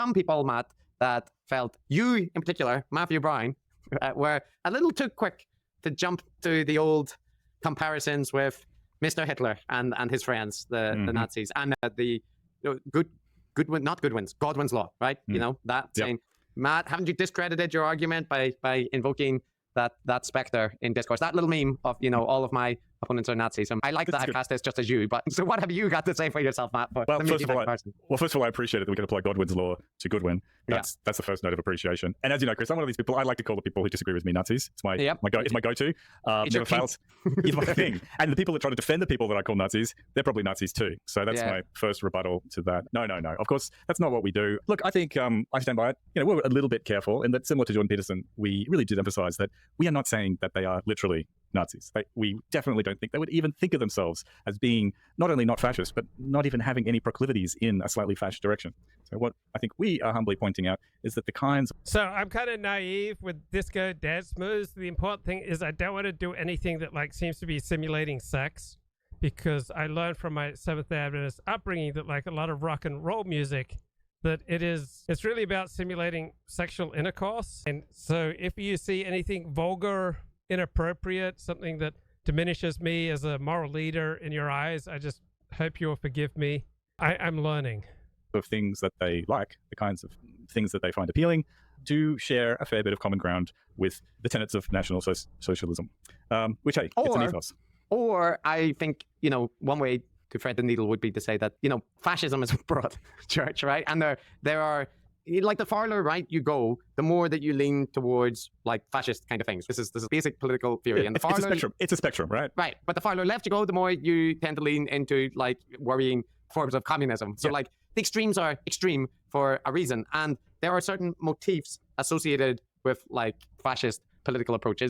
some people, Matt, that felt you in particular, Matthew Brown, were a little too quick to jump to the old comparisons with Mr. Hitler and his friends, the Nazis, and the Goodwin, not Goodwin's, Godwin's law, right? You know, that saying, Matt, haven't you discredited your argument by invoking that specter in discourse? That little meme of, you know, all of my opponents are Nazis. I like that I cast this just as you, but so what have you got to say for yourself, Matt? First of all, I appreciate it that we can apply Godwin's law to Goodwin. That's the first note of appreciation. And as you know, Chris, I'm one of these people, I like to call the people who disagree with me Nazis. It's my go-to. Never fails. It's my thing. And the people that try to defend the people that I call Nazis, they're probably Nazis too. So that's my first rebuttal to that. No. Of course, that's not what we do. Look, I think I stand by it. You know, we're a little bit careful, and that similar to Jordan Peterson, we really did emphasize that we are not saying that they are literally Nazis. We definitely don't think they would even think of themselves as being not only not fascist, but not even having any proclivities in a slightly fascist direction. So what I think we are humbly pointing out is that the kinds... So I'm kind of naive with disco dance moves. The important thing is I don't want to do anything that like seems to be simulating sex, because I learned from my Seventh-day Adventist upbringing that like a lot of rock and roll music, that it's really about simulating sexual intercourse. And so if you see anything vulgar, inappropriate, something that diminishes me as a moral leader in your eyes, I just hope you'll forgive me. I'm learning. Of things that they like, the kinds of things that they find appealing, do share a fair bit of common ground with the tenets of National Socialism, which, hey, it's an ethos. Or I think, you know, one way to thread the needle would be to say that, you know, fascism is a broad church, right? And there are, like the farther right you go, the more that you lean towards like fascist kind of things. This is basic political theory. And it's a spectrum. It's a spectrum, right? Right. But the farther left you go, the more you tend to lean into like worrying forms of communism. So like the extremes are extreme for a reason. And there are certain motifs associated with like fascist political approaches.